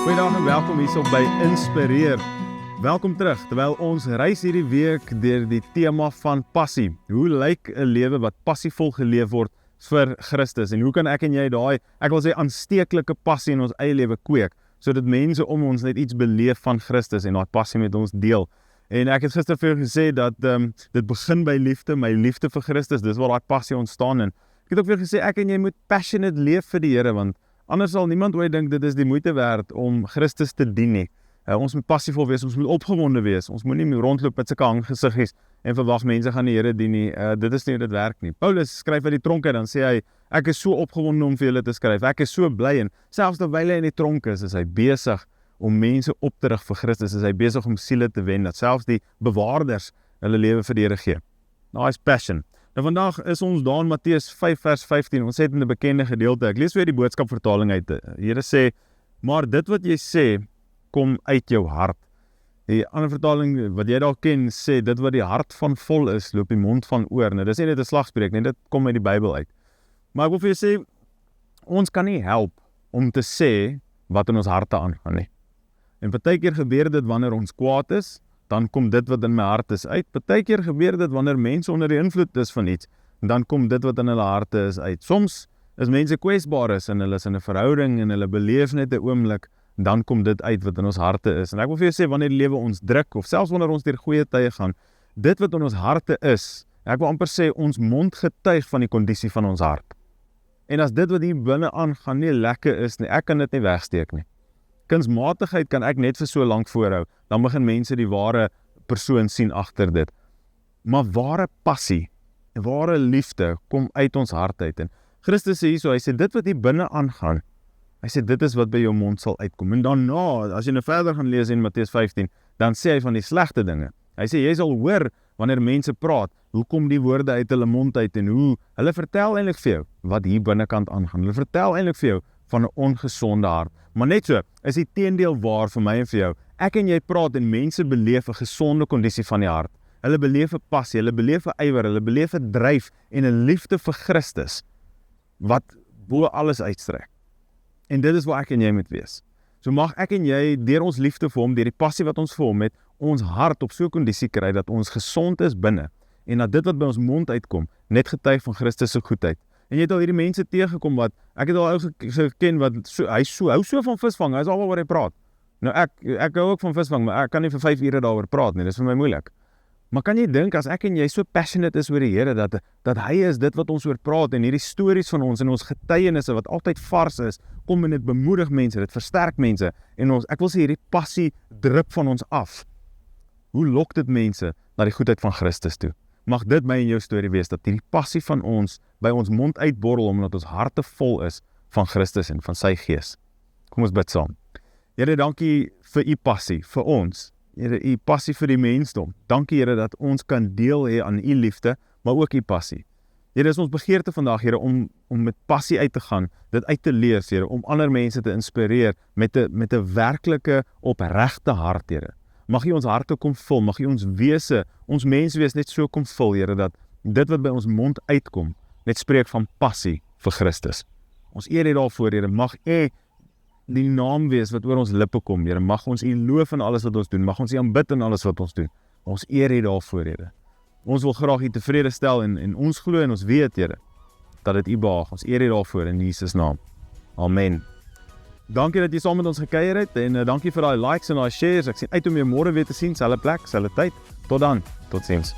Goeiedag en welkom hierso by Inspireer. Welkom terug, terwyl ons reis hierdie week deur die tema van passie. Hoe lyk 'n lewe wat passievol geleef word vir Christus? En hoe kan ek en jy daai, ek wil sê, aansteeklike passie in ons eie lewe kweek, sodat mense om ons net iets beleef van Christus en daai passie met ons deel? En ek het gister vir jou gesê dat dit begin by liefde, my liefde vir Christus, dis waar daai passie ontstaan. En ek het ook vir jou gesê, ek en jy moet passionate leef vir die Here, want anders sal niemand ooit dink dit is die moeite werd om Christus te dien nie. Ons moet passievol wees, ons moet opgewonde wees, ons moet nie rondloop met sulke hanggesiggies en verwag mense gaan die Here dien nie. Dit is nie hoe dit werk nie. Paulus skryf uit die tronk uit, dan sê hy, ek is so opgewonde om vir julle te skryf, ek is so bly, en selfs terwyl hy in die tronk is hy besig om mense op te rig vir Christus, is hy besig om siele te wen, dat selfs die bewaarders hulle lewe vir die Here gee. Nou is passion. Nou vandag is ons daar in Matteus 5 vers 15, ons het in 'n bekende gedeelte, ek lees weer die boodskapvertaling uit. Die Here sê, maar dit wat jy sê, kom uit jou hart. Die ander vertaling wat jy daar ken, sê, dit wat die hart van vol is, loop die mond van oor. Nou dis nie net 'n slagspreuk nie, dit kom uit die Bybel uit. Maar ek wil vir jou sê, ons kan nie help om te sê wat in ons harte aangaan nie. En partykeer gebeur dit wanneer ons kwaad is, dan kom dit wat in my hart is uit. Partykeer gebeur dit wanneer mense onder die invloed is van iets, en dan kom dit wat in hulle harte is uit. Soms is mense kwesbaar is, en hulle is in 'n verhouding, en hulle beleef net 'n oomblik, dan kom dit uit wat in ons harte is. En ek wil vir jou sê, wanneer die lewe ons druk, of selfs wanneer ons deur goeie tye gaan, dit wat in ons harte is, ek wil amper sê, ons mond getuig van die kondisie van ons hart. En as dit wat hier binne aangaan nie lekker is nie, ek kan dit nie wegsteek nie. Kunsmatigheid kan ek net vir so lank voorhou, dan begin mense die ware persoon sien agter dit. Maar ware passie, ware liefde, kom uit ons hart uit. En Christus sê hierso, hy sê, dit wat hier binne aangaan, hy sê, dit is wat by jou mond sal uitkom. En daarna, as jy nou verder gaan lees in Matteus 15, dan sê hy van die slegte dinge. Hy sê, jy sal hoor, wanneer mense praat, hoe kom die woorde uit hulle mond uit, en hoe, hulle vertel eintlik vir jou, wat hier binnekant aangaan. Hulle vertel eintlik vir jou, van 'n ongesonde hart. Maar net so, is die teendeel waar vir my en vir jou. Ek en jy praat en mense beleef 'n gesonde kondisie van die hart. Hulle beleef 'n passie, hulle beleef 'n ywer, hulle beleef 'n dryf en 'n liefde vir Christus, wat bo alles uitstrek. En dit is waar ek en jy moet wees. So mag ek en jy, deur ons liefde vir hom, deur die passie wat ons vir hom het, ons hart op so 'n kondisie kry, dat ons gesond is binne, en dat dit wat by ons mond uitkom, net getuig van Christus se goedheid. En jy het al hierdie mense teëgekom wat, ek het al ou geken wat, hou so van visvang, hy is al waar hy praat. Nou ek hou ook van visvang, maar ek kan nie vir 5 ure daaroor praat nie, dit is vir my moeilik. Maar kan jy dink, as ek en jy so passionate is oor die Here, dat hy is dit wat ons oor praat, en hierdie stories van ons, en ons getuienisse wat altyd vars is, kom en dit bemoedig mense, dit versterk mense, en ek wil sê, hierdie passie drup van ons af. Hoe lok dit mense na die goedheid van Christus toe? Mag dit my en jou storie wees, dat die passie van ons by ons mond uitborrel, omdat ons harte vol is van Christus en van sy gees. Kom ons bid saam. Here, dankie vir u passie, vir ons. Here, u passie vir die mensdom. Dankie, Here, dat ons kan deel hê aan u liefde, maar ook u passie. Here, is ons begeerte vandag, Here, om met passie uit te gaan, dit uit te leef, Here, om ander mense te inspireer met 'n werklike, opregte hart, Here. Mag u ons harte kom vul, mag u ons wese, ons menswees net so kom vul, Here, dat dit wat by ons mond uitkom, net spreek van passie vir Christus. Ons eer u daarvoor, Here, mag u die naam wees wat oor ons lippe kom, Here, mag ons u loof in alles wat ons doen, mag ons u aanbid in alles wat ons doen. Ons eer u daarvoor, Here. Ons wil graag u tevrede stel, en ons glo en ons weet, Here, dat dit u behaag. Ons eer u daarvoor in Jesus naam. Amen. Dankie dat jy saam met ons gekuier het, en dankie vir daai likes en daai shares. Ek sien uit om jou môre weer te sien, selfde plek, selfde tyd. Tot dan, totsiens.